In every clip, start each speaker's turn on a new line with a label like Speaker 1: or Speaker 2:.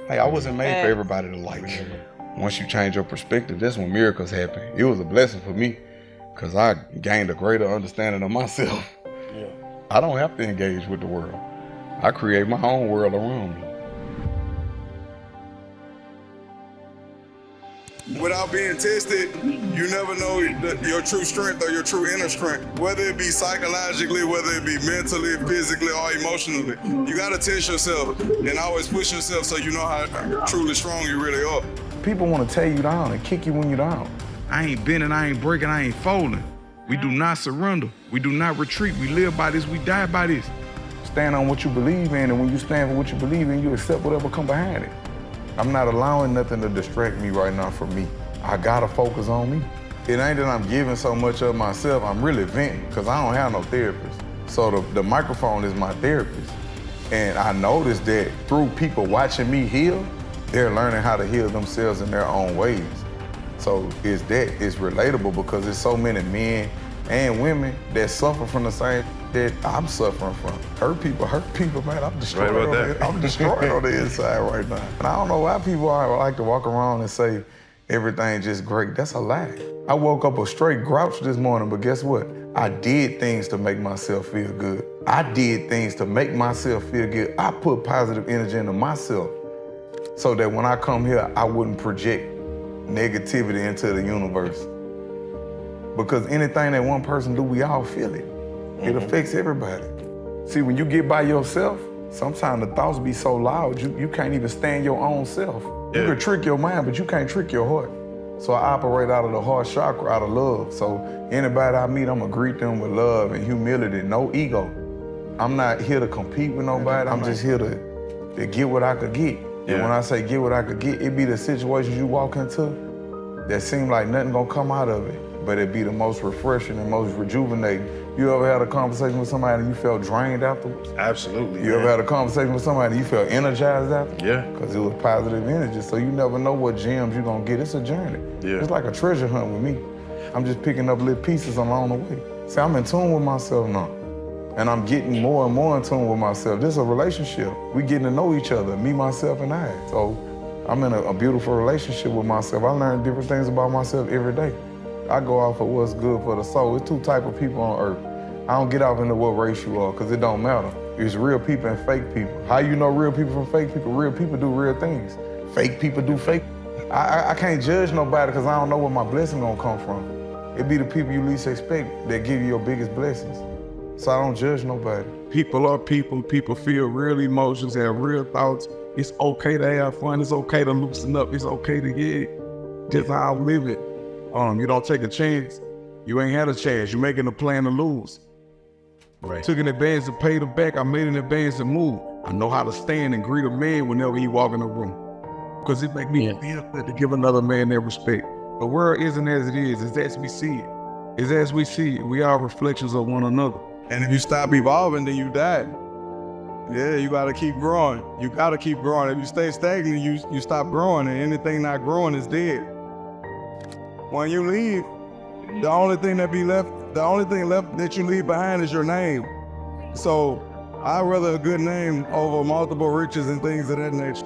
Speaker 1: Hey, I wasn't made for everybody to like me. Once you change your perspective, that's when miracles happen. It was a blessing for me because I gained a greater understanding of myself.
Speaker 2: Yeah.
Speaker 1: I don't have to engage with the world. I create my own world around me.
Speaker 3: Without being tested, you never know your true strength or your true inner strength, whether it be psychologically, whether it be mentally, physically, or emotionally. You gotta test yourself and always push yourself so you know how truly strong you really are.
Speaker 4: People want to tear you down and kick you when you're down.
Speaker 5: I ain't bending, I ain't breaking, I ain't folding. We do not surrender. We do not retreat. We live by this, we die by this.
Speaker 4: Stand on what you believe in, and when you stand for what you believe in, you accept whatever come behind it. I'm not allowing nothing to distract me right now from me. I gotta focus on me. It ain't that I'm giving so much of myself, I'm really venting, because I don't have no therapist. So the microphone is my therapist. And I noticed that through people watching me heal, they're learning how to heal themselves in their own ways. So it's relatable because there's so many men and women that suffer from the same that I'm suffering from. Hurt people, man. I'm destroyed. I'm destroyed on the inside right now. And I don't know why people like to walk around and say everything's just great. That's a lie. I woke up a straight grouch this morning, but guess what? I did things to make myself feel good. I did things to make myself feel good. I put positive energy into myself so that when I come here, I wouldn't project negativity into the universe. Because anything that one person do, we all feel it. It affects everybody. See, when you get by yourself, sometimes the thoughts be so loud, you can't even stand your own self. Yeah. You can trick your mind, but you can't trick your heart. So I operate out of the heart chakra, out of love. So anybody I meet, I'm gonna greet them with love and humility, no ego. I'm not here to compete with nobody. I'm just here to get what I could get. And when I say get what I could get, it be the situations you walk into that seem like nothing gonna come out of it, but it be the most refreshing and most rejuvenating. You ever had a conversation with somebody and you felt drained afterwards?
Speaker 5: Absolutely.
Speaker 4: You ever had a conversation with somebody and you felt energized after?
Speaker 5: Yeah.
Speaker 4: Because it was positive energy, so you never know what gems you're gonna get. It's a journey.
Speaker 5: Yeah.
Speaker 4: It's like a treasure hunt with me. I'm just picking up little pieces along the way. See, I'm in tune with myself now. And I'm getting more and more in tune with myself. This is a relationship. We getting to know each other, me, myself, and I. So I'm in a beautiful relationship with myself. I learn different things about myself every day. I go off of what's good for the soul. It's two types of people on earth. I don't get off into what race you are, because it don't matter. It's real people and fake people. How you know real people from fake people? Real people do real things. Fake people do fake. I can't judge nobody because I don't know where my blessing gonna come from. It be the people you least expect that give you your biggest blessings. So I don't judge nobody.
Speaker 5: People are people. People feel real emotions, have real thoughts. It's okay to have fun. It's okay to loosen up. It's okay to get just how I live it. You don't take a chance. You ain't had a chance. You're making a plan to lose. Right. Took an advance to pay them back. I made an advance to move. I know how to stand and greet a man whenever he walk in the room. Because it make me feel good to give another man their respect. The world isn't as it is. It's as we see it. It's as we see it. We are reflections of one another.
Speaker 3: And if you stop evolving, then you die. Yeah, you gotta keep growing. You gotta keep growing. If you stay stagnant, you stop growing, and anything not growing is dead. When you leave, the only thing left that you leave behind is your name. So I'd rather a good name over multiple riches and things of that nature.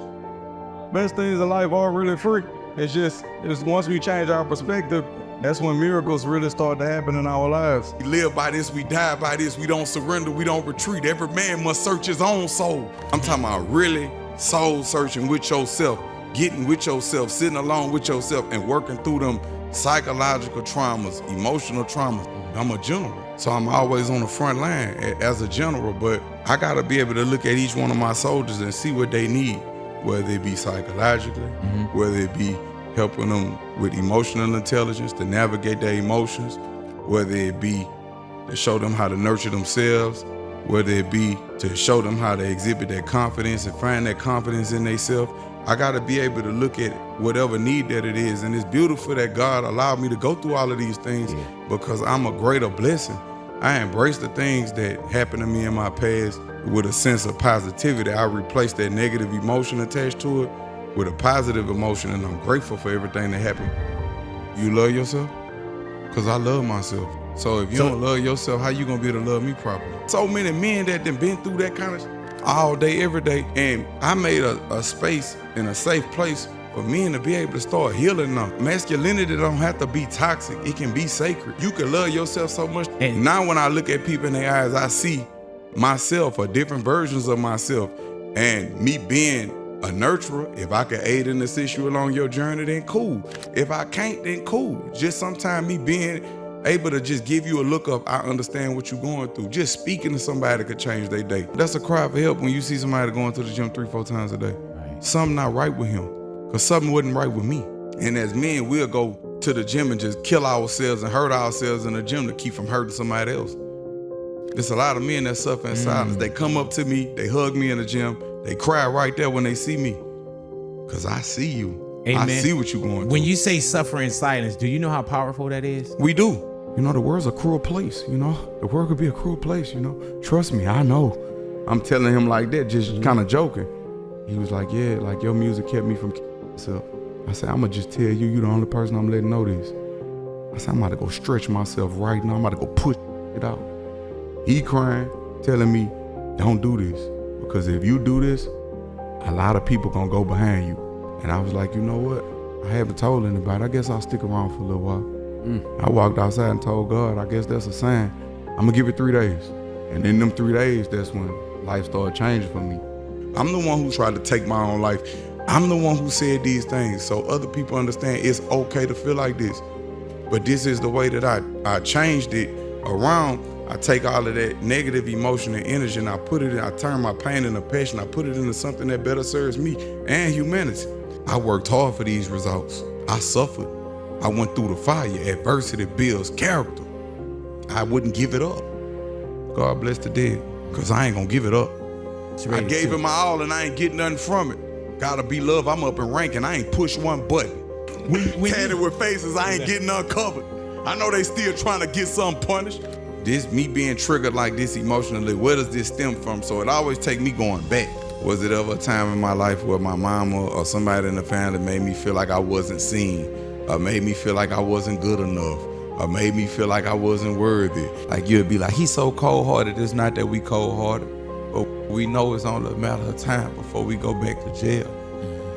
Speaker 3: Best things in life are really free. It's once we change our perspective, that's when miracles really start to happen in our lives.
Speaker 1: We live by this, we die by this, we don't surrender, we don't retreat. Every man must search his own soul. I'm talking about really soul searching with yourself, getting with yourself, sitting alone with yourself and working through them psychological traumas, emotional traumas. I'm a general, so I'm always on the front line as a general, but I gotta be able to look at each one of my soldiers and see what they need, whether it be psychologically, whether it be helping them with emotional intelligence to navigate their emotions, whether it be to show them how to nurture themselves, whether it be to show them how to exhibit their confidence and find that confidence in themselves. I gotta be able to look at whatever need that it is. And it's beautiful that God allowed me to go through all of these things because I'm a greater blessing. I embrace the things that happened to me in my past with a sense of positivity. I replace that negative emotion attached to it with a positive emotion, and I'm grateful for everything that happened. You love yourself? Because I love myself. So if you don't love yourself, how you gonna be able to love me properly? So many men that done been through that kind of all day, every day. And I made a space and a safe place for men to be able to start healing now. Masculinity don't have to be toxic. It can be sacred. You can love yourself so much. And now when I look at people in their eyes, I see myself or different versions of myself. And me being a nurturer, if I can aid and assist you along your journey, then cool. If I can't, then cool. Just sometimes me being able to just give you a look of, I understand what you're going through. Just speaking to somebody could change their day. That's a cry for help when you see somebody going to the gym 3-4 times a day. Right. Something not right with him, because something wasn't right with me. And as men, we'll go to the gym and just kill ourselves and hurt ourselves in the gym to keep from hurting somebody else. There's a lot of men that suffer in silence. They come up to me, they hug me in the gym, they cry right there when they see me, because I see you. Amen. I see what you're going through.
Speaker 2: When you say suffer in silence, do you know how powerful that is?
Speaker 1: We do. You know, the world's a cruel place, you know? The world could be a cruel place, you know? Trust me, I know. I'm telling him like that, just kind of joking. He was like, yeah, like your music kept me from myself. I said, I'm gonna just tell you, you're the only person I'm letting know this. I said, I'm about to go stretch myself right now. I'm about to go push it out. He crying, telling me, don't do this. Because if you do this, a lot of people gonna go behind you. And I was like, you know what? I haven't told anybody. I guess I'll stick around for a little while. I walked outside and told God, I guess that's a sign. I'm gonna give it 3 days. And in them 3 days, that's when life started changing for me. I'm the one who tried to take my own life. I'm the one who said these things so other people understand it's okay to feel like this. But this is the way that I changed it around. I take all of that negative emotion and energy and I turn my pain into passion. I put it into something that better serves me and humanity. I worked hard for these results. I suffered. I went through the fire. Adversity builds character. I wouldn't give it up. God bless the dead, because I ain't gonna give it up. I gave it my all and I ain't getting nothing from it. Gotta be love. I'm up in rank and I ain't push one button. Tatted with faces, I ain't getting uncovered. I know they still trying to get something punished. This, me being triggered like this emotionally, where does this stem from? So it always take me going back. Was it ever a time in my life where my mama or somebody in the family made me feel like I wasn't seen, or made me feel like I wasn't good enough, or made me feel like I wasn't worthy? Like you'd be like, he's so cold-hearted. It's not that we cold-hearted, but we know it's only a matter of time before we go back to jail.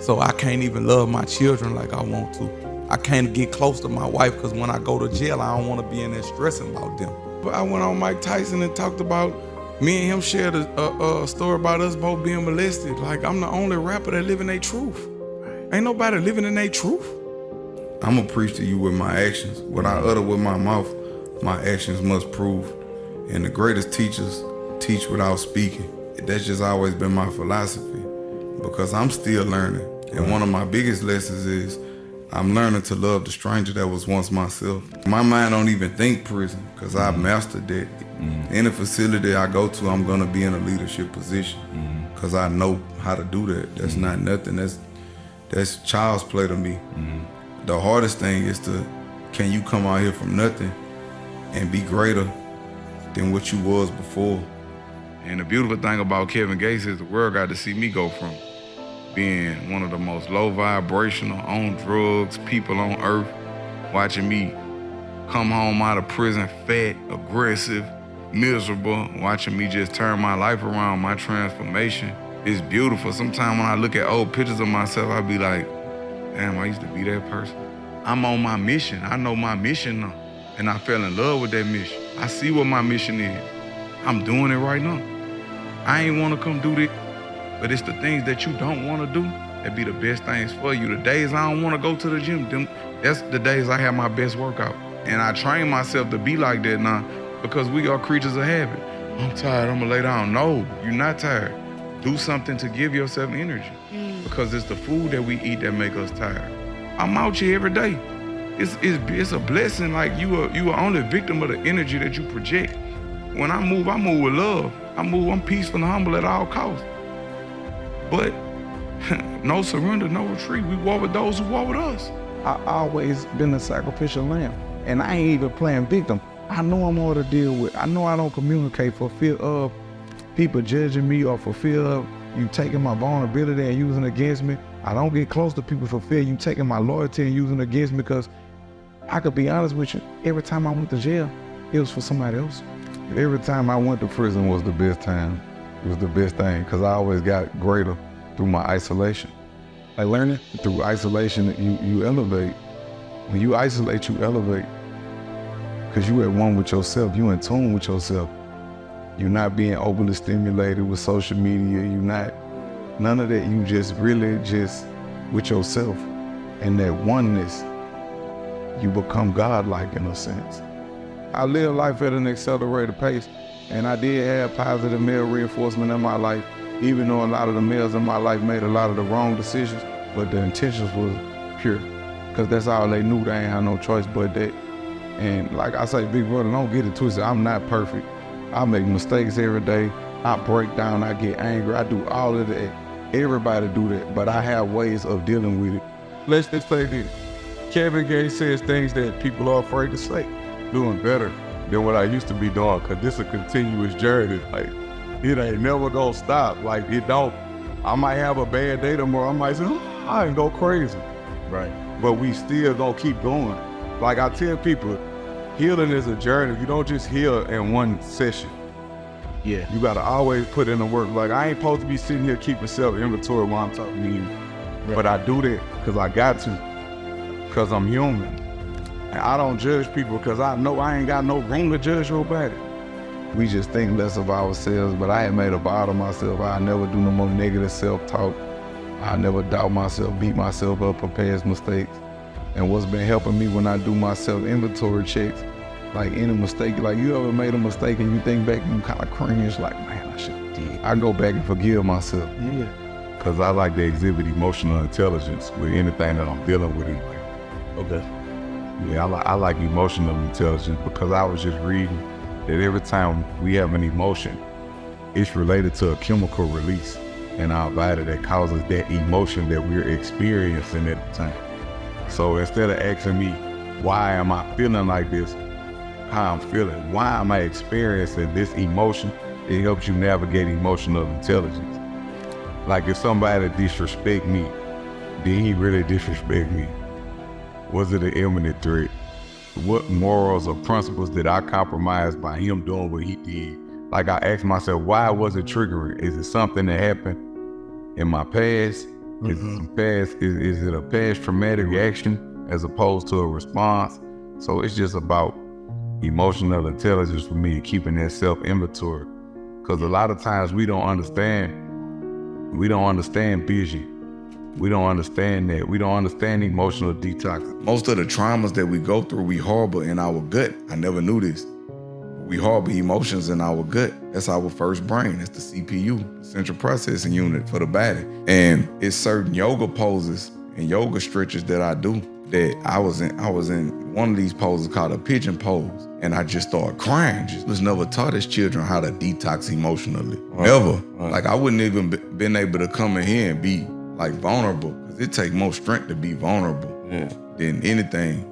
Speaker 1: So I can't even love my children like I want to. I can't get close to my wife because when I go to jail, I don't want to be in there stressing about them. But I went on Mike Tyson and talked about, me and him shared a story about us both being molested. Like, I'm the only rapper that live in their truth. Ain't nobody living in their truth. I'm gonna preach to you with my actions. What I utter with my mouth, my actions must prove. And the greatest teachers teach without speaking. That's just always been my philosophy, because I'm still learning. And one of my biggest lessons is I'm learning to love the stranger that was once myself. My mind don't even think prison, because I've mastered that. Any facility I go to, I'm gonna be in a leadership position, because I know how to do that. That's not nothing, that's child's play to me. The hardest thing is can you come out here from nothing and be greater than what you was before? And the beautiful thing about Kevin Gates is the world got to see me go from being one of the most low vibrational, on drugs people on earth, watching me come home out of prison fat, aggressive, miserable, watching me just turn my life around, my transformation. It's beautiful. Sometimes when I look at old pictures of myself, I be like, damn, I used to be that person. I'm on my mission. I know my mission now. And I fell in love with that mission. I see what my mission is. I'm doing it right now. I ain't want to come do this, but it's the things that you don't want to do that be the best things for you. The days I don't want to go to the gym, that's the days I have my best workout. And I train myself to be like that now, because we are creatures of habit. I'm tired, I'm gonna lay down. No, you're not tired. Do something to give yourself energy, because it's the food that we eat that make us tired. I'm out here every day. It's a blessing. Like you are only a victim of the energy that you project. When I move with love. I'm peaceful and humble at all costs. But no surrender, no retreat. We war with those who war with us.
Speaker 3: I always been a sacrificial lamb, and I ain't even playing victim. I know I'm hard to deal with. I know I don't communicate for fear of people judging me, or for fear of you taking my vulnerability and using it against me. I don't get close to people for fear you taking my loyalty and using it against me, because I could be honest with you, every time I went to jail, it was for somebody else. Every time I went to prison was the best time.
Speaker 4: was the best thing because I always got greater through my isolation.
Speaker 3: Like learning?
Speaker 4: Through isolation, you elevate. When you isolate, you elevate. Because you at one with yourself, you in tune with yourself. You're not being overly stimulated with social media. You're not, none of that. You just really just with yourself. And that oneness, you become godlike in a sense. I live life at an accelerated pace, and I did have positive male reinforcement in my life, even though a lot of the males in my life made a lot of the wrong decisions, but the intentions was pure. Because that's all they knew. They ain't had no choice but that. And like I say, big brother, don't get it twisted. I'm not perfect. I make mistakes every day. I break down, I get angry, I do all of that. Everybody do that, but I have ways of dealing with it.
Speaker 5: Let's just say this. Kevin Gates says things that people are afraid to say. Doing better than what I used to be doing, because this is a continuous journey. Like, it ain't never gonna stop. Like, it don't. I might have a bad day tomorrow. I might say, I can go crazy.
Speaker 2: Right.
Speaker 5: But we still gonna keep going. Like I tell people, healing is a journey. You don't just heal in one session.
Speaker 2: Yeah.
Speaker 5: You gotta always put in the work. Like, I ain't supposed to be sitting here keeping self-inventory while I'm talking to you.
Speaker 2: Right.
Speaker 5: But I do that because I got to, because I'm human. And I don't judge people because I know I ain't got no room to judge nobody.
Speaker 4: We just think less of ourselves, but I had made a vow to myself. I never do no more negative self-talk. I never doubt myself, beat myself up for past mistakes. And what's been helping me when I do my self-inventory checks, like any mistake, like you ever made a mistake and you think back and you kind of cringe, like, man, I should have did. I go back and forgive myself.
Speaker 5: Yeah. Because I like to exhibit emotional intelligence with anything that I'm dealing with.
Speaker 2: Okay.
Speaker 5: Yeah, I like emotional intelligence because I was just reading that every time we have an emotion, it's related to a chemical release in our body that causes that emotion that we're experiencing at the time. So instead of asking me, why am I feeling like this, how I'm feeling, why am I experiencing this emotion, it helps you navigate emotional intelligence. Like if somebody disrespect me, did he really disrespect me? Was it an imminent threat? What morals or principles did I compromise by him doing what he did? Like I asked myself, why was it triggering? Is it something that happened in my past? Is it a past traumatic reaction as opposed to a response? So it's just about emotional intelligence for me, keeping that self-inventory. Because a lot of times we don't understand vision. We don't understand that. We don't understand emotional detox.
Speaker 1: Most of the traumas that we go through, we harbor in our gut. I never knew this. We harbor emotions in our gut. That's our first brain. It's the CPU, the central processing unit for the body. And it's certain yoga poses and yoga stretches that I do that I was in one of these poses called a pigeon pose. And I just started crying. Just was never taught as children how to detox emotionally. Never. Like I wouldn't even been able to come in here and be like vulnerable, because it takes more strength to be vulnerable than anything.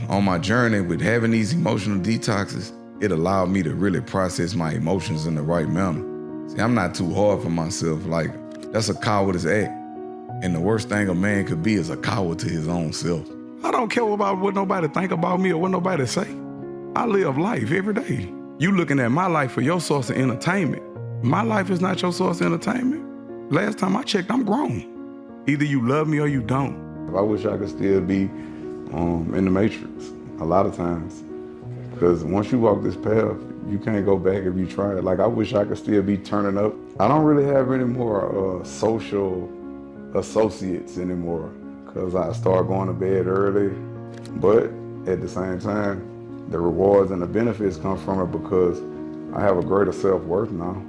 Speaker 1: On my journey with having these emotional detoxes, it allowed me to really process my emotions in the right manner. See, I'm not too hard for myself. Like, that's a coward's act. And the worst thing a man could be is a coward to his own self.
Speaker 5: I don't care about what nobody think about me or what nobody say. I live life every day. You looking at my life for your source of entertainment. My life is not your source of entertainment. Last time I checked, I'm grown. Either you love me or you don't.
Speaker 3: I wish I could still be in the Matrix a lot of times. Because once you walk this path, you can't go back if you try it. Like, I wish I could still be turning up. I don't really have any more social associates anymore, because I start going to bed early. But at the same time, the rewards and the benefits come from it because I have a greater self-worth now.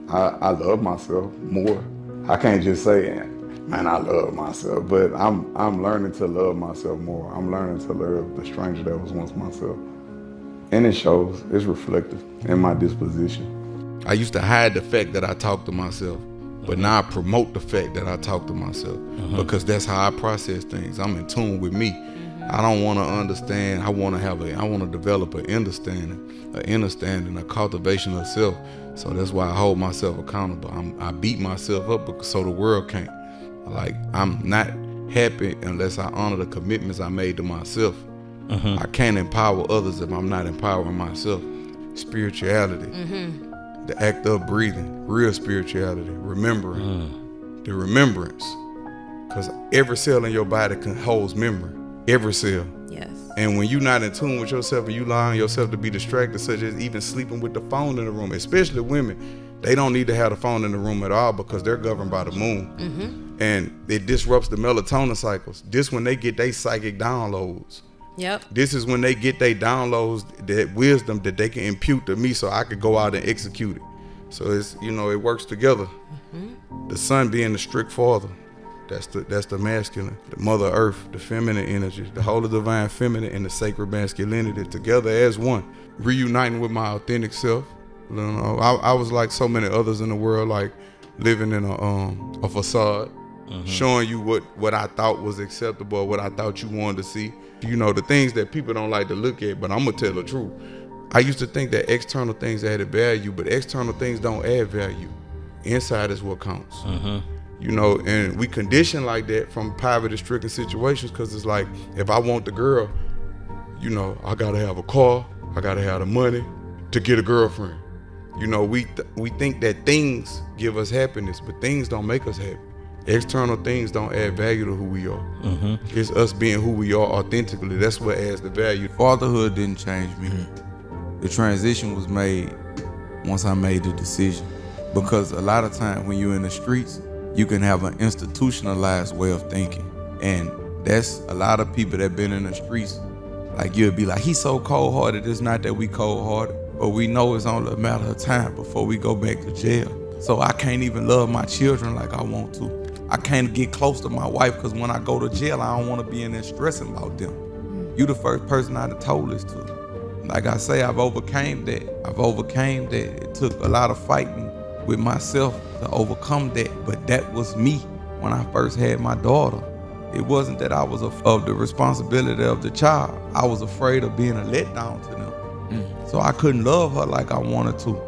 Speaker 3: I love myself more. I can't just say, man, I love myself, but I'm learning to love myself more. I'm learning to love the stranger that was once myself. And it shows, it's reflective in my disposition.
Speaker 1: I used to hide the fact that I talk to myself, but now I promote the fact that I talk to myself because that's how I process things. I'm in tune with me. I don't want to understand. I want to develop an understanding, a cultivation of self. So that's why I hold myself accountable. I beat myself up so the world can't. Like, I'm not happy unless I honor the commitments I made to myself. I can't empower others if I'm not empowering myself. Spirituality. the act of breathing, real spirituality, remembering, the remembrance. Because every cell in your body holds memory, every cell.
Speaker 6: Yes.
Speaker 1: And when you're not in tune with yourself and you allowing yourself to be distracted, such as even sleeping with the phone in the room, especially women, they don't need to have the phone in the room at all because they're governed by the moon.
Speaker 6: Mm-hmm.
Speaker 1: And it disrupts the melatonin cycles. This when they get their psychic downloads.
Speaker 6: Yep.
Speaker 1: This is when they get their downloads, that wisdom that they can impute to me so I could go out and execute it. So it's, it works together. Mm-hmm. The sun being the strict father. That's the masculine, the mother earth, the feminine energy, the holy divine feminine and the sacred masculinity together as one. Reuniting with my authentic self. I was like so many others in the world, like living in a facade, showing you what I thought was acceptable, what I thought you wanted to see. The things that people don't like to look at, but I'm gonna tell the truth. I used to think that external things added value, but external things don't add value. Inside is what counts. And we condition like that from poverty-stricken situations because it's like, if I want the girl, I gotta have a car, I gotta have the money to get a girlfriend. We think that things give us happiness, but things don't make us happy. External things don't add value to who we are. It's us being who we are authentically. That's what adds the value.
Speaker 7: Fatherhood didn't change me. The transition was made once I made the decision. Because a lot of times when you're in the streets, you can have an institutionalized way of thinking. And that's a lot of people that been in the streets. Like you'll be like, he's so cold-hearted. It's not that we cold-hearted, but we know it's only a matter of time before we go back to jail. So I can't even love my children like I want to. I can't get close to my wife because when I go to jail, I don't want to be in there stressing about them. You the first person I'd have told this to. Like I say, I've overcame that. It took a lot of fighting with myself to overcome that, but that was me when I first had my daughter. It wasn't that I was of the responsibility of the child. I was afraid of being a letdown to them. So I couldn't love her like I wanted to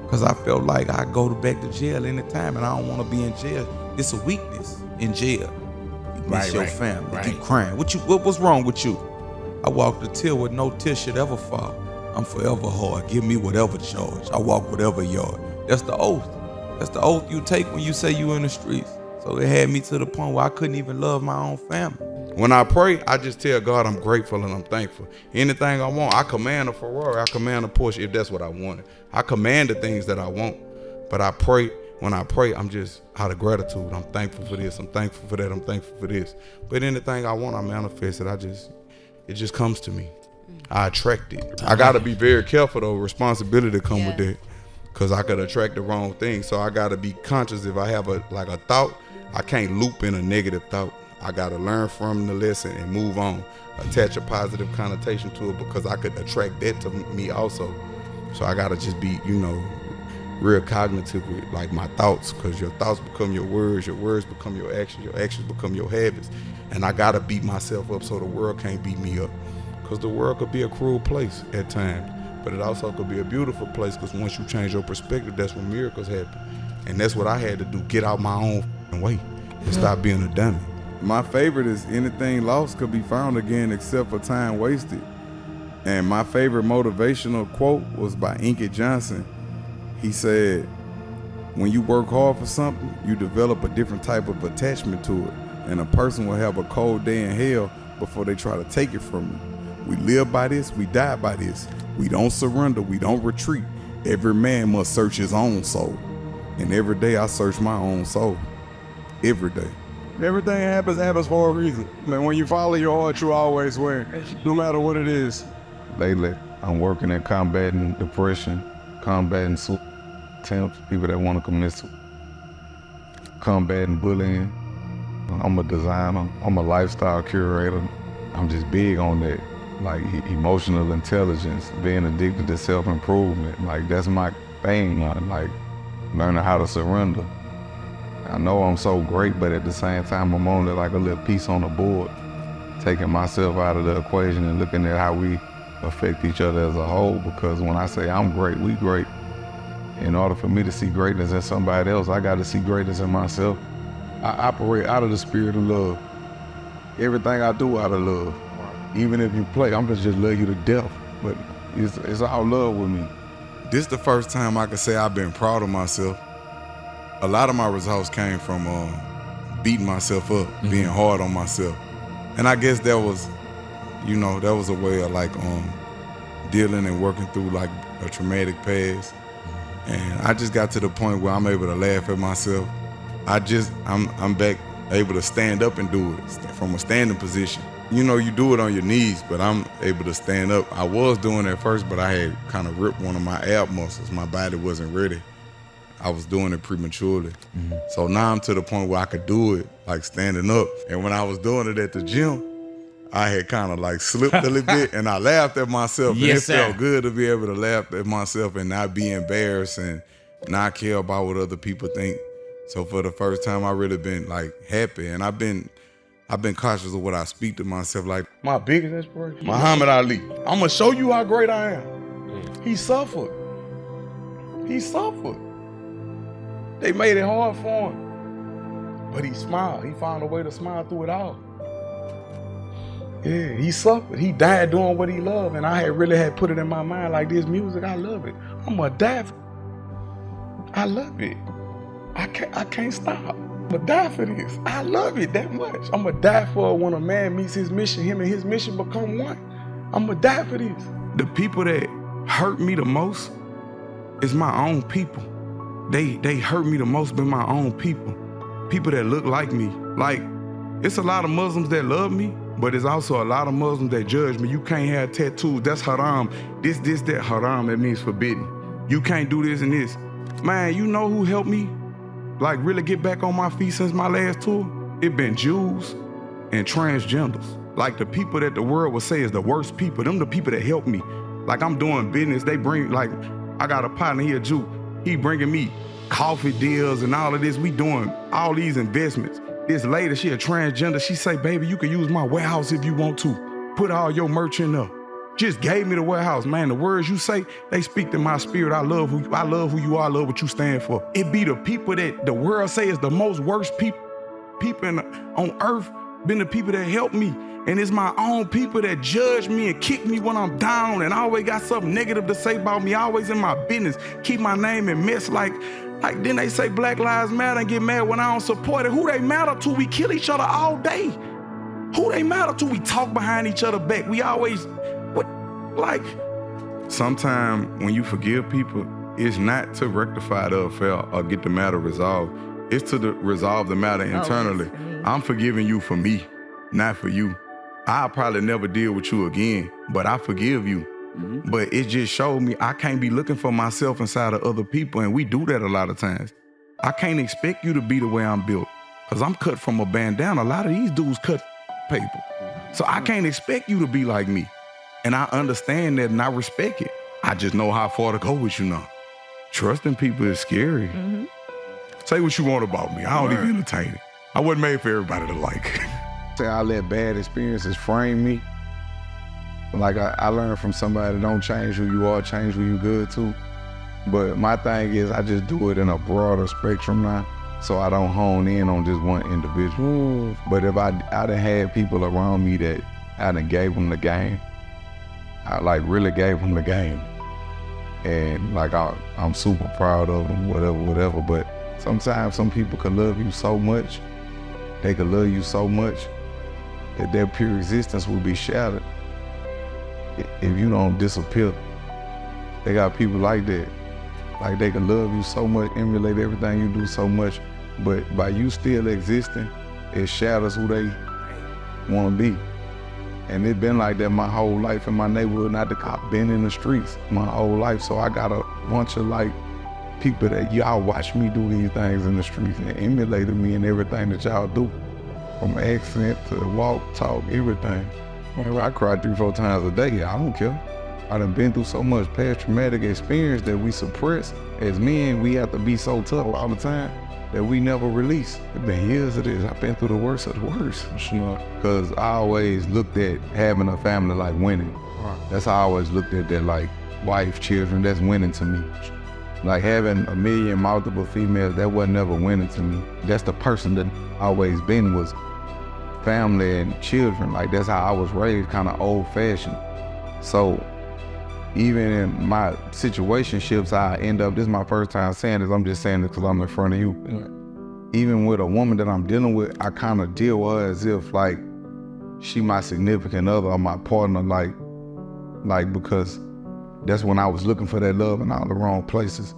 Speaker 7: because I felt like I go back to jail anytime and I don't want to be in jail. It's a weakness in jail. You miss your family, you keep crying. What's wrong with you? I walk the till where no tear should ever fall. I'm forever hard. Give me whatever charge. I walk whatever yard. That's the oath. That's the oath you take when you say you in the streets. So it had me to the point where I couldn't even love my own family.
Speaker 1: When I pray, I just tell God I'm grateful and I'm thankful. Anything I want, I command a Ferrari, I command a Porsche if that's what I wanted. I command the things that I want. But I pray, when I pray, I'm just out of gratitude. I'm thankful for this, I'm thankful for that, I'm thankful for this. But anything I want, I manifest it. It just comes to me. I attract it. I gotta be very careful though, responsibility to come with that. Cause I could attract the wrong thing. So I gotta be conscious if I have a thought, I can't loop in a negative thought. I gotta learn from the lesson and move on. Attach a positive connotation to it because I could attract that to me also. So I gotta just be, real cognitive with like my thoughts, because your thoughts become your words become your actions become your habits. And I gotta beat myself up so the world can't beat me up. Because the world could be a cruel place at times, but it also could be a beautiful place because once you change your perspective, that's when miracles happen. And that's what I had to do, get out my own way and stop being a dummy.
Speaker 3: My favorite is anything lost could be found again except for time wasted. And my favorite motivational quote was by Inky Johnson. He said, when you work hard for something, you develop a different type of attachment to it. And a person will have a cold day in hell before they try to take it from you. We live by this, we die by this. We don't surrender, we don't retreat. Every man must search his own soul. And every day I search my own soul. Every day.
Speaker 5: Everything happens for a reason. Man, when you follow your heart, you always win, no matter what it is.
Speaker 4: Lately, I'm working at combating depression, combating suicide attempts, people that want to commit suicide, combating bullying. I'm a designer, I'm a lifestyle curator. I'm just big on that, like emotional intelligence, being addicted to self-improvement. Like that's my thing, like learning how to surrender. I know I'm so great, but at the same time, I'm only like a little piece on the board, taking myself out of the equation and looking at how we affect each other as a whole. Because when I say I'm great, we great. In order for me to see greatness in somebody else, I got to see greatness in myself. I operate out of the spirit of love. Everything I do out of love. Even if you play, I'm gonna just love you to death. But it's all love with me.
Speaker 1: This the first time I can say I've been proud of myself. A lot of my results came from beating myself up, being hard on myself. And I guess that was, that was a way of like dealing and working through like a traumatic past. And I just got to the point where I'm able to laugh at myself. I'm back able to stand up and do it from a standing position. You do it on your knees, but I'm able to stand up. I was doing it at first, but I had kind of ripped one of my ab muscles. My body wasn't ready. I was doing it prematurely. So now I'm to the point where I could do it, like standing up. And when I was doing it at the gym, I had kind of like slipped a little bit, and I laughed at myself.
Speaker 2: Yes,
Speaker 1: and it felt good to be able to laugh at myself and not be embarrassed and not care about what other people think. So for the first time, I really been like happy, and I've been cautious of what I speak to myself. Like
Speaker 5: My biggest inspiration, Muhammad Ali. I'm gonna show you how great I am. He suffered. He suffered. They made it hard for him, but he smiled. He found a way to smile through it all. Yeah, he suffered. He died doing what he loved, and I really had put it in my mind like, this music, I love it. I'm gonna die for it. I love it. I can't stop. I'm gonna die for this. I love it that much. I'm gonna die for it when a man meets his mission, him and his mission become one. I'm gonna die for this. The people that hurt me the most is my own people. They hurt me the most by my own people. People that look like me. Like, it's a lot of Muslims that love me, but there's also a lot of Muslims that judge me. You can't have tattoos. That's haram. This, that haram. That means forbidden. You can't do this and this. Man, you know who helped me like really get back on my feet since my last tour? It been Jews and transgenders. Like the people that the world would say is the worst people. Them the people that help me. Like I'm doing business. They bring, like, I got a partner, he a Jew. He bringing me coffee deals and all of this. We doing all these investments. This lady, she a transgender. She say, baby, you can use my warehouse if you want to. Put all your merch in there. Just gave me the warehouse. Man, the words you say, they speak to my spirit. I love who you are. I love what you stand for. It be the people that the world say is the most worst people on earth, been the people that help me. And it's my own people that judge me and kick me when I'm down and always got something negative to say about me, always in my business, keep my name in mess. Like then they say Black Lives Matter and get mad when I don't support it. Who they matter to? We kill each other all day. Who they matter to? We talk behind each other back. We always, sometimes when you forgive people, it's not to rectify the affair or get the matter resolved. It's to resolve the matter internally. I'm forgiving you for me, not for you. I'll probably never deal with you again, but I forgive you. But it just showed me I can't be looking for myself inside of other people, and we do that a lot of times. I can't expect you to be the way I'm built, because I'm cut from a bandana. A lot of these dudes cut paper. So I can't expect you to be like me. And I understand that and I respect it. I just know how far to go with you now. Trusting people is scary. Say what you want about me. I don't even entertain it. I wasn't made for everybody to like.
Speaker 3: Say I let bad experiences frame me. Like I learned from somebody, don't change who you are, change who you good to. But my thing is I just do it in a broader spectrum now, so I don't hone in on just one individual. But if I done had people around me that I done gave them the game, I like really gave them the game. And like I'm super proud of them, whatever. But sometimes some people could love you so much, they could love you so much that their pure existence will be shattered if you don't disappear. They got people like that. Like they can love you so much, emulate everything you do so much, but by you still existing, it shatters who they want to be. And it's been like that my whole life in my neighborhood, not the cop, been in the streets my whole life. So I got a bunch of like people that y'all watch me do these things in the streets and emulated me in everything that y'all do. From accent to walk, talk, everything. I cry 3-4 times a day, I don't care. I done been through so much past traumatic experience that we suppress. As men, we have to be so tough all the time that we never release. It's been years of this. I've been through the worst of the worst, you know, because I always looked at having a family like winning. That's how I always looked at that, like wife, children, that's winning to me. Like having a million multiple females, that wasn't never winning to me. That's the person that I always been, was family and children. Like that's how I was raised, kind of old fashioned. So
Speaker 4: even in my situationships, I end up, this is my first time saying this, I'm just saying this because I'm in front of you. Even with a woman that I'm dealing with, I kind of deal with her as if like she my significant other or my partner, like because that's when I was looking for that love in all the wrong places.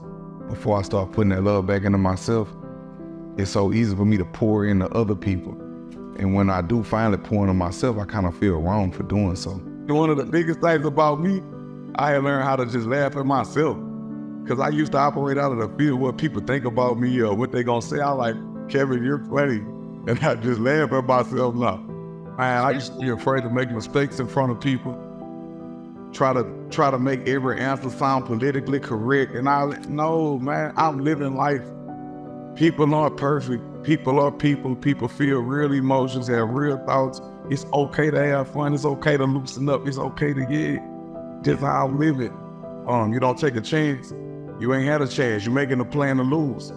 Speaker 4: Before I start putting that love back into myself, it's so easy for me to pour into other people. And when I do finally pour into myself, I kind of feel wrong for doing so.
Speaker 3: One of the biggest things about me, I had learned how to just laugh at myself. Because I used to operate out of the fear of what people think about me or what they gonna say. I like, Kevin, you're funny. And I just laugh at myself now. Man, I used to be afraid to make mistakes in front of people. Try to make every answer sound politically correct. And no, man, I'm living life. People aren't perfect. People are people. People feel real emotions, have real thoughts. It's okay to have fun. It's okay to loosen up. It's okay to get just how I live it. You don't take a chance. You ain't had a chance. You're making a plan to lose.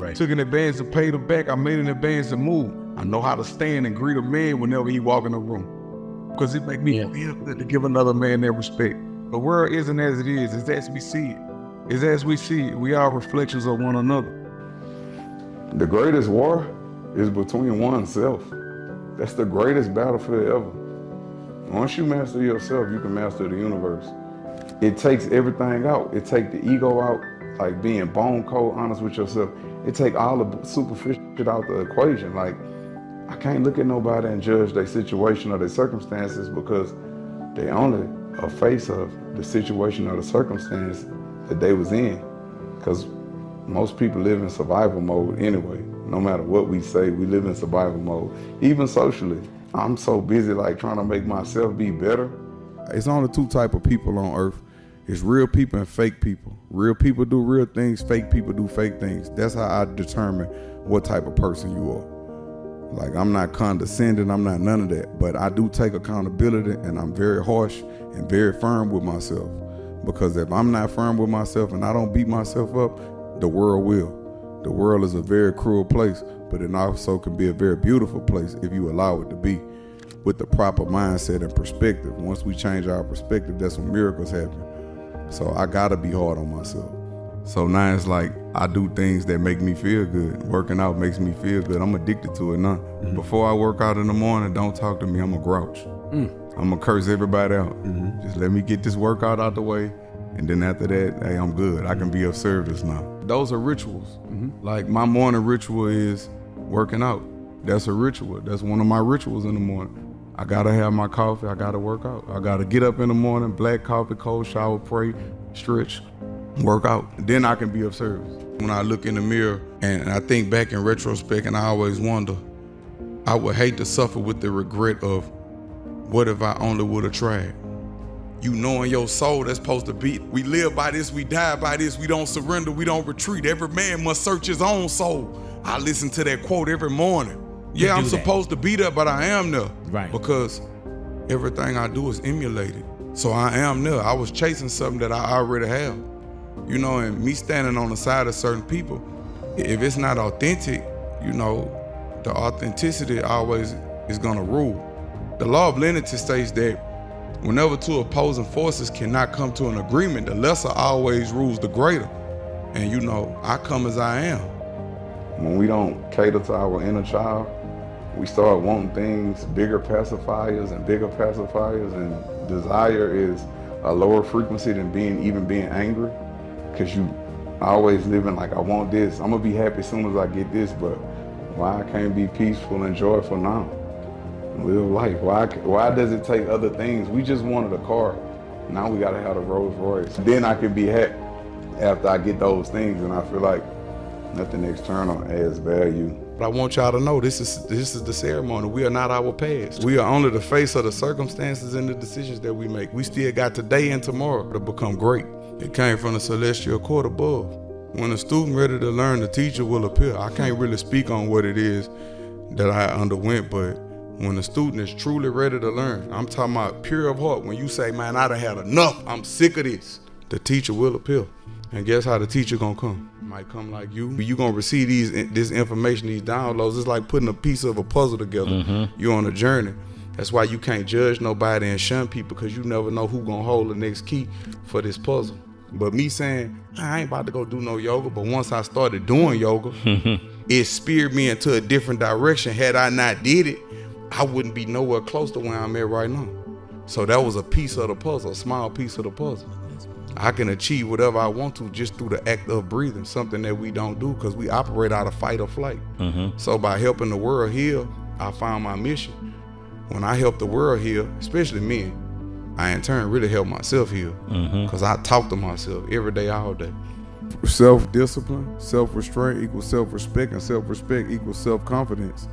Speaker 2: Right.
Speaker 3: Took an advance to pay them back. I made an advance to move. I know how to stand and greet a man whenever he walk in the room. Because it make me feel good to give another man that respect. The world isn't as it is. It's as we see it. It's as we see it. We are reflections of one another.
Speaker 4: The greatest war is between oneself. That's the greatest battlefield ever. Once you master yourself, you can master the universe. It takes everything out. It takes the ego out, like being bone cold, honest with yourself. It takes all the superficial shit out the equation. Like, I can't look at nobody and judge their situation or their circumstances because they only a face of the situation or the circumstance that they was in. Because most people live in survival mode anyway. No matter what we say, we live in survival mode. Even socially, I'm so busy like trying to make myself be better.
Speaker 1: It's only two type of people on earth. It's real people and fake people. Real people do real things, fake people do fake things. That's how I determine what type of person you are. Like, I'm not condescending, I'm not none of that, but I do take accountability and I'm very harsh and very firm with myself. Because if I'm not firm with myself and I don't beat myself up, the world will. The world is a very cruel place, but it also can be a very beautiful place if you allow it to be with the proper mindset and perspective. Once we change our perspective, that's when miracles happen. So I gotta be hard on myself. So now it's like I do things that make me feel good. Working out makes me feel good. I'm addicted to it now. Mm-hmm. Before I work out in the morning, don't talk to me, I'm a grouch. I'm gonna curse everybody out. Just let me get this workout out the way. And then after that, hey, I'm good. I can be of service now. Those are rituals. Like my morning ritual is working out. That's a ritual. That's one of my rituals in the morning. I gotta have my coffee, I gotta work out. I gotta get up in the morning, black coffee, cold shower, pray, stretch, work out. Then I can be of service. When I look in the mirror and I think back in retrospect and I always wonder, I would hate to suffer with the regret of what if I only would have tried? You know in your soul that's supposed to be, we live by this, we die by this, we don't surrender, we don't retreat. Every man must search his own soul. I listen to that quote every morning. Yeah, I'm supposed to be there, but I am there.
Speaker 2: Right.
Speaker 1: Because everything I do is emulated. So I am there. I was chasing something that I already have. You know, and me standing on the side of certain people, if it's not authentic, you know, the authenticity always is gonna rule. The law of lenity states that whenever two opposing forces cannot come to an agreement, the lesser always rules the greater. And you know, I come as I am.
Speaker 4: When we don't cater to our inner child, we start wanting things, bigger pacifiers, and desire is a lower frequency than even being angry. Because you always living like, I want this, I'm gonna be happy as soon as I get this, but why I can't be peaceful and joyful now? Live life. Why does it take other things? We just wanted a car. Now we gotta have a Rolls Royce. Then I can be happy after I get those things, and I feel like nothing external adds value.
Speaker 1: But I want y'all to know this is the ceremony. We are not our past. We are only the face of the circumstances and the decisions that we make. We still got today and tomorrow to become great. It came from the celestial court above. When a student ready to learn, the teacher will appear. I can't really speak on what it is that I underwent, but when the student is truly ready to learn, I'm talking about pure of heart. When you say, man, I done had enough, I'm sick of this, the teacher will appear. And guess how the teacher gonna come? Might come like you. You gonna receive this information, these downloads. It's like putting a piece of a puzzle together. You're on a journey. That's why you can't judge nobody and shun people, because you never know who gonna hold the next key for this puzzle. But me saying, I ain't about to go do no yoga, but once I started doing yoga, it speared me into a different direction. Had I not did it, I wouldn't be nowhere close to where I'm at right now. So that was a piece of the puzzle, a small piece of the puzzle. I can achieve whatever I want to just through the act of breathing, something that we don't do because we operate out of fight or flight. So by helping the world heal, I found my mission. When I help the world heal, especially men, I in turn really help myself heal, because I talk to myself every day, all day.
Speaker 3: Self-discipline, self-restraint equals self-respect, and self-respect equals self-confidence.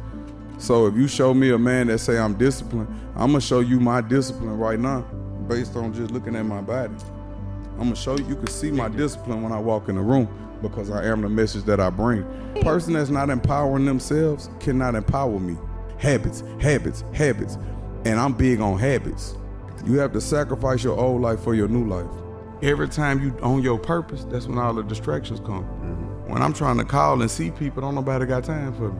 Speaker 3: So if you show me a man that say I'm disciplined, I'm gonna show you my discipline right now based on just looking at my body. I'm gonna show you, you can see my discipline when I walk in the room because I am the message that I bring. A person that's not empowering themselves cannot empower me. Habits, habits, habits. And I'm big on habits. You have to sacrifice your old life for your new life. Every time you on your purpose, that's when all the distractions come. When I'm trying to call and see people, don't nobody got time for me.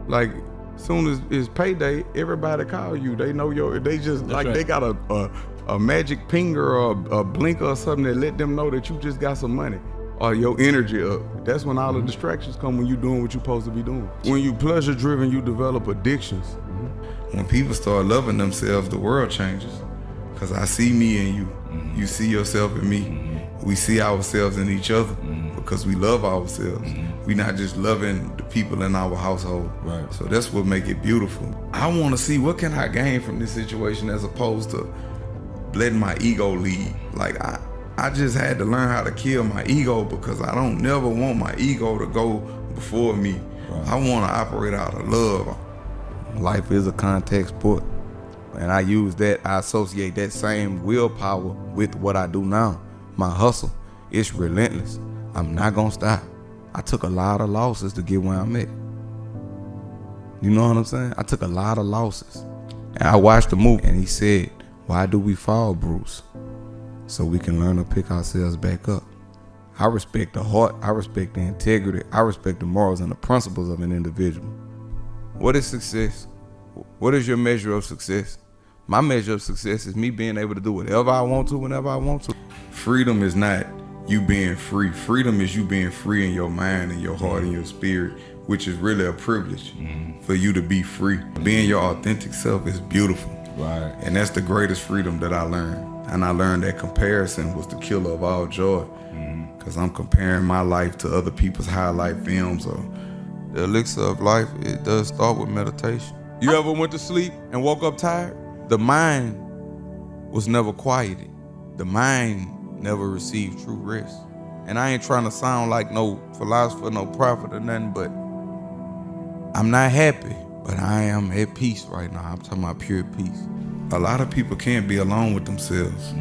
Speaker 3: Like, soon as it's payday, everybody call you. They know they just that's like right. They got a magic pinger or a blinker or something that let them know that you just got some money or your energy up. That's when all the distractions come, when you doing what you're supposed to be doing. When you pleasure driven, you develop addictions.
Speaker 7: When people start loving themselves, the world changes. Because I see me in you. You see yourself in me. We see ourselves in each other because we love ourselves. We not just loving the people in our household. Right. So that's what make it beautiful. I want to see what can I gain from this situation as opposed to letting my ego lead. Like I just had to learn how to kill my ego because I don't never want my ego to go before me. Right. I want to operate out of love. Life is a contact sport. And I associate that same willpower with what I do now. My hustle, it's relentless. I'm not gonna stop. I took a lot of losses to get where I'm at. You know what I'm saying? I took a lot of losses. And I watched the movie and he said, why do we fall, Bruce? So we can learn to pick ourselves back up. I respect the heart, I respect the integrity, I respect the morals and the principles of an individual. What is success? What is your measure of success? My measure of success is me being able to do whatever I want to, whenever I want to. Freedom is not you being free. Freedom is you being free in your mind and your heart and your spirit, which is really a privilege for you to be free. Being your authentic self is beautiful. Right. And that's the greatest freedom that I learned. And I learned that comparison was the killer of all joy. Because I'm comparing my life to other people's highlight films. Or the elixir of life, it does start with meditation. You ever went to sleep and woke up tired? The mind was never quieted. The mind never received true rest. And I ain't trying to sound like no philosopher, no prophet or nothing, but I'm not happy, but I am at peace right now. I'm talking about pure peace. A lot of people can't be alone with themselves.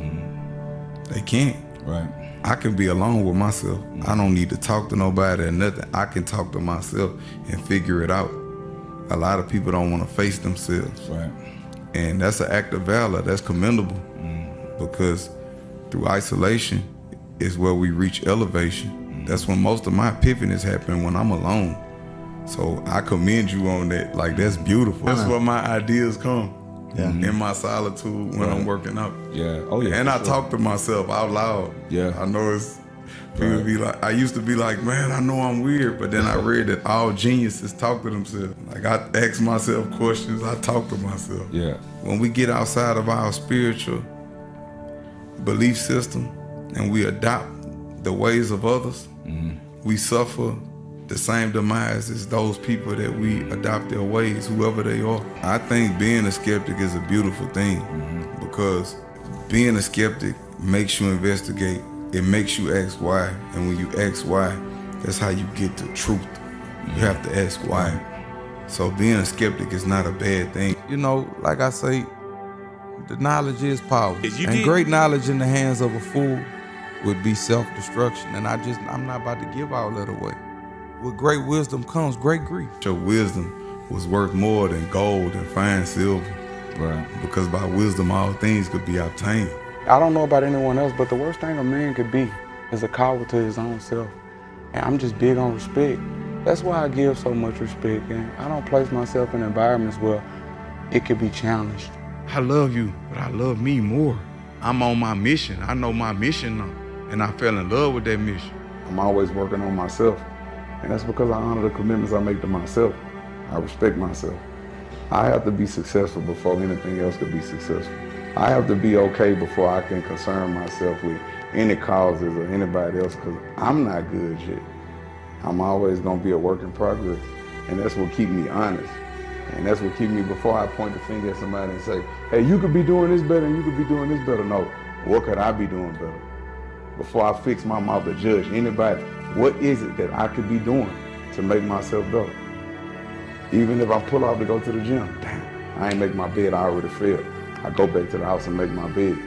Speaker 7: They can't. Right. I can be alone with myself. I don't need to talk to nobody or nothing. I can talk to myself and figure it out. A lot of people don't want to face themselves. Right. And that's an act of valor. That's commendable. Because through isolation is where we reach elevation. That's when most of my epiphanies happen, when I'm alone. So I commend you on that. Like, that's beautiful. That's where my ideas come. In my solitude when I'm working out. Yeah. Oh yeah. And I talk to myself out loud. Yeah. I know it's people be like, I used to be like, man, I know I'm weird, but then I read that all geniuses talk to themselves. Like, I ask myself questions, I talk to myself. Yeah. When we get outside of our spiritual belief system and we adopt the ways of others, we suffer the same demise as those people that we adopt their ways, whoever they are. I think being a skeptic is a beautiful thing because being a skeptic makes you investigate. It makes you ask why. And when you ask why, that's how you get to truth. You have to ask why. So being a skeptic is not a bad thing. You know, like I say, the knowledge is power. And great knowledge in the hands of a fool would be self-destruction. And I'm not about to give all that away. With great wisdom comes great grief. Your wisdom was worth more than gold and fine silver. Right. Because by wisdom, all things could be obtained.
Speaker 3: I don't know about anyone else, but the worst thing a man could be is a coward to his own self. And I'm just big on respect. That's why I give so much respect. And I don't place myself in environments where
Speaker 7: it could be challenged. I love you, but I love me more. I'm on my mission. I know my mission now, and I fell in love with that mission.
Speaker 4: I'm always working on myself, and that's because I honor the commitments I make to myself. I respect myself. I have to be successful before anything else could be successful. I have to be okay before I can concern myself with any causes or anybody else, because I'm not good yet. I'm always gonna be a work in progress, and that's what keep me honest. And that's what keep me, before I point the finger at somebody and say, hey, you could be doing this better and you could be doing this better. No, what could I be doing better? Before I fix my mouth to judge anybody, what is it that I could be doing to make myself better? Even if I pull off to go to the gym, damn, I ain't make my bed, I already failed. I go back to the house and make my bed.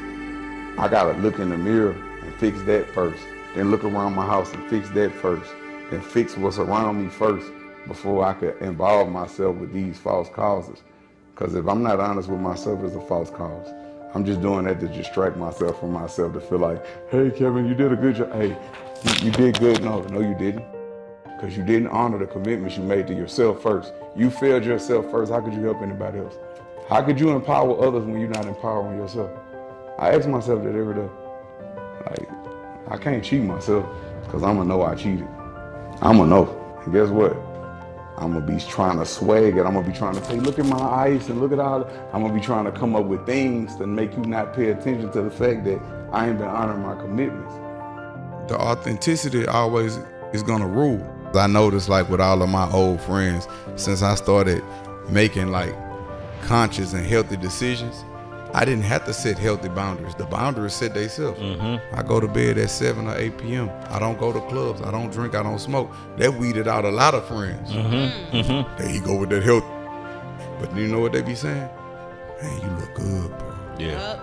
Speaker 4: I gotta look in the mirror and fix that first. Then look around my house and fix that first. Then fix what's around me first before I could involve myself with these false causes. Because if I'm not honest with myself, it's a false cause. I'm just doing that to distract myself from myself, to feel like, hey, Kevin, you did a good job. Hey, you did good. No, you didn't. Because you didn't honor the commitments you made to yourself first. You failed yourself first. How could you help anybody else? How could you empower others when you're not empowering yourself? I ask myself that every day. Like, I can't cheat myself, because I'm going to know I cheated. I'm going to know. And guess what? I'm going to be trying to swag it. I'm going to be trying to say, look at my ice and look at all. I'm going to be trying to come up with things to make you not pay attention to the fact that I ain't been honoring my commitments.
Speaker 1: The authenticity always is gonna rule. I noticed, like, with all of my old friends, since I started making like conscious and healthy decisions, I didn't have to set healthy boundaries. The boundaries set themselves. I go to bed at 7 or 8 p.m. I don't go to clubs. I don't drink. I don't smoke. That weeded out a lot of friends. There you go with that health. But you know what they be saying? Man, you look good, bro.
Speaker 2: Yeah.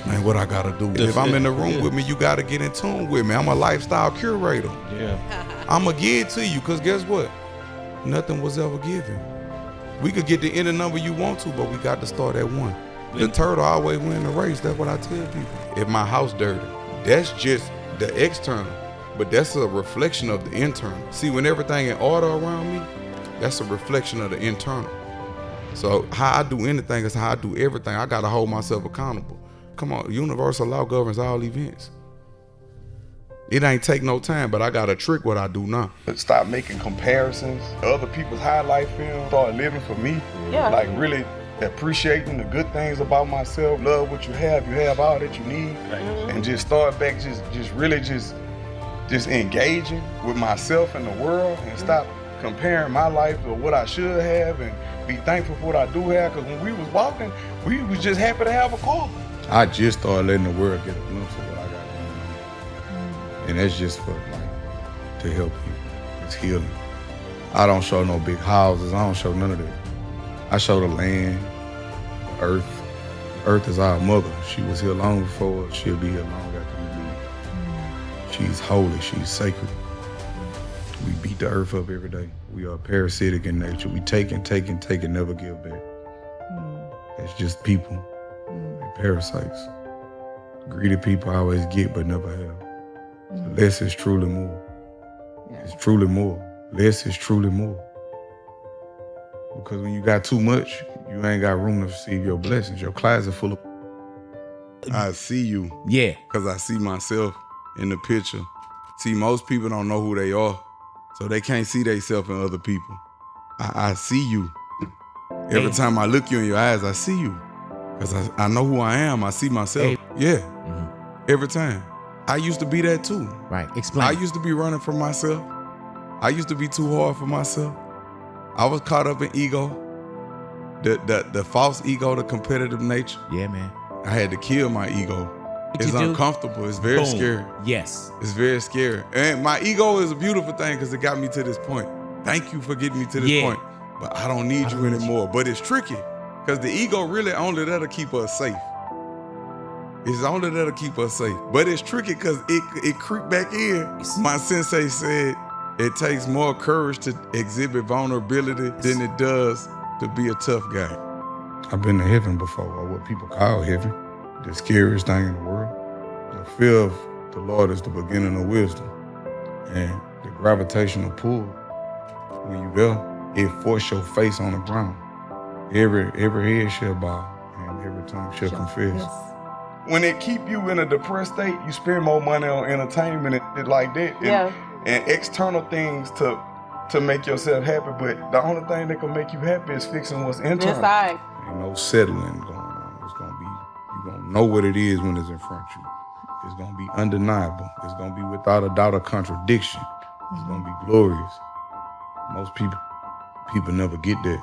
Speaker 1: Man, what I gotta do? If I'm in the room with me, you gotta get in tune with me. I'm a lifestyle curator.
Speaker 2: Yeah.
Speaker 1: I'ma give it to you, because guess what? Nothing was ever given. We could get the inner number you want to, but we got to start at 1. The turtle always win the race. That's what I tell people. If my house dirty, that's just the external, but that's a reflection of the internal. See, when everything in order around me, that's a reflection of the internal. So how I do anything is how I do everything. I gotta hold myself accountable. Come on, universal law governs all events. It ain't take no time, but I gotta trick what I do now.
Speaker 3: Stop making comparisons to other people's highlight film. Start living for me.
Speaker 6: Yeah.
Speaker 3: Like, really appreciating the good things about myself. Love what you have. You have all that you need. And just start back just engaging with myself and the world, and stop comparing my life to what I should have, and be thankful for what I do have. Because when we was walking, we was just happy to have a car.
Speaker 7: I just started letting the world get a glimpse of what I got going on. And that's just for, like, to help people. It's healing. I don't show no big houses. I don't show none of that. I show the land, the earth. Earth is our mother. She was here long before us. She'll be here long after we leave. She's holy. She's sacred. We beat the earth up every day. We are parasitic in nature. We take and take and take and never give back. It's just people. They're parasites. Greedy people always get but never have. Less is truly more. It's truly more. Less is truly more. Because when you got too much, you ain't got room to receive your blessings. Your closet full of...
Speaker 1: I see you.
Speaker 2: Yeah.
Speaker 1: Because I see myself in the picture. See, most people don't know who they are, so they can't see themselves in other people. I see you. Every time I look you in your eyes, I see you. Because I know who I am. I see myself. Yeah. Every time. I used to be that too.
Speaker 2: Right. Explain.
Speaker 1: I used to be running from myself. I used to be too hard for myself. I was caught up in ego, the false ego, the competitive nature.
Speaker 2: Yeah, man.
Speaker 1: I had to kill my ego. It's uncomfortable. It's very scary.
Speaker 2: Yes.
Speaker 1: It's very scary. And my ego is a beautiful thing because it got me to this point. Thank you for getting me to this point. But I don't need you anymore. But it's tricky because the ego really only there to keep us safe. It's only there to keep us safe. But it's tricky because it creeped back in. My sensei said, it takes more courage to exhibit vulnerability than it does to be a tough guy.
Speaker 7: I've been to heaven before, or what people call heaven. The scariest thing in the world. The fear of the Lord is the beginning of wisdom. And the gravitational pull, when you there, it forces your face on the ground.
Speaker 4: Every head shall bow, and every tongue shall confess.
Speaker 3: When it keep you in a depressed state, you spend more money on entertainment and shit like that. And external things to make yourself happy, but the only thing that can make you happy is fixing what's internal.
Speaker 6: Inside.
Speaker 4: Ain't no settling going on. It's gonna be, you gonna know what it is when it's in front of you. It's gonna be undeniable. It's gonna be without a doubt or contradiction. It's gonna be glorious. Most people never get that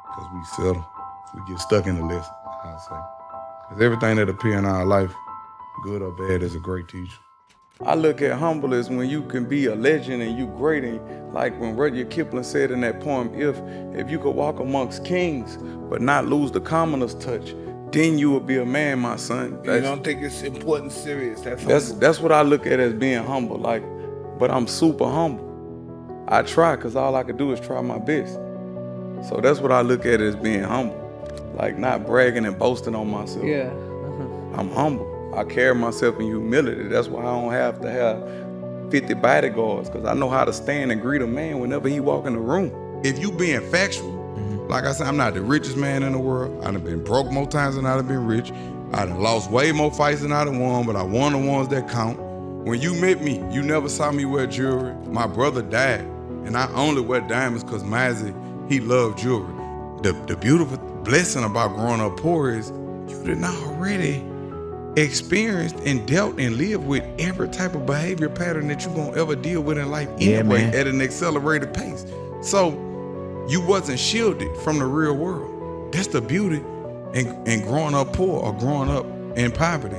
Speaker 4: because we settle. We get stuck in the lesson, I'd say. Because everything that appears in our life, good or bad, is a great teacher.
Speaker 7: I look at humble as when you can be a legend and you great, and like when Rudyard Kipling said in that poem, if you could walk amongst kings but not lose the commoner's touch, then you will be a man, my son.
Speaker 2: You don't take this important serious.
Speaker 7: That's what I look at as being humble. Like, but I'm super humble. I try because all I could do is try my best. So that's what I look at as being humble. Like not bragging and boasting on myself.
Speaker 6: Yeah.
Speaker 7: I'm humble. I carry myself in humility. That's why I don't have to have 50 bodyguards, because I know how to stand and greet a man whenever he walk in the room.
Speaker 1: If you being factual, like I said, I'm not the richest man in the world. I done been broke more times than I done been rich. I done lost way more fights than I done won, but I won the ones that count. When you met me, you never saw me wear jewelry. My brother died, and I only wear diamonds because Mazzy, he loved jewelry. The beautiful blessing about growing up poor is you did not already experienced and dealt and lived with every type of behavior pattern that you're gonna ever deal with in life anyway, at an accelerated pace. So you wasn't shielded from the real world. That's the beauty in growing up poor or growing up in poverty.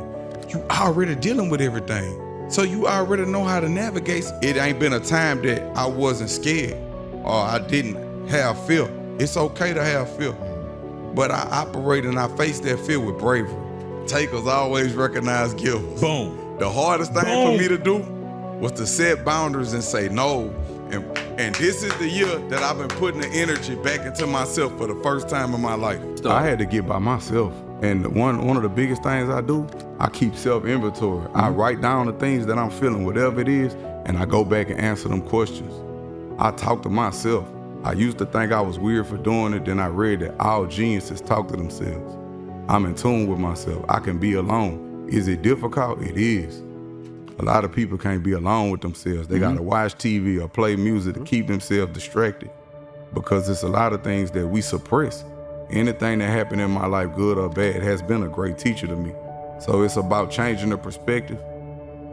Speaker 1: You already dealing with everything. So you already know how to navigate. It ain't been a time that I wasn't scared or I didn't have fear. It's okay to have fear, but I operate and I face that fear with bravery. Takers always recognize guilt.
Speaker 2: Boom.
Speaker 1: The hardest thing for me to do was to set boundaries and say no. And this is the year that I've been putting the energy back into myself for the first time in my life.
Speaker 3: I had to get by myself. And one of the biggest things I do, I keep self-inventory. I write down the things that I'm feeling, whatever it is, and I go back and answer them questions. I talk to myself. I used to think I was weird for doing it, then I read that all geniuses talk to themselves. I'm in tune with myself. I can be alone. Is it difficult? It is. A lot of people can't be alone with themselves. They gotta watch TV or play music to keep themselves distracted, because it's a lot of things that we suppress. Anything that happened in my life, good or bad, has been a great teacher to me. So it's about changing the perspective.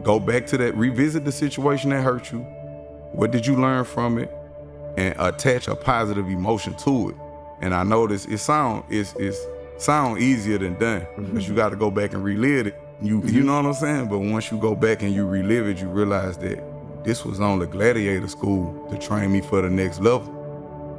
Speaker 3: Go back to that, revisit the situation that hurt you. What did you learn from it? And attach a positive emotion to it. And I notice it sound easier than done, because you got to go back and relive it. You know what I'm saying? But once you go back and you relive it, you realize that this was only gladiator school to train me for the next level.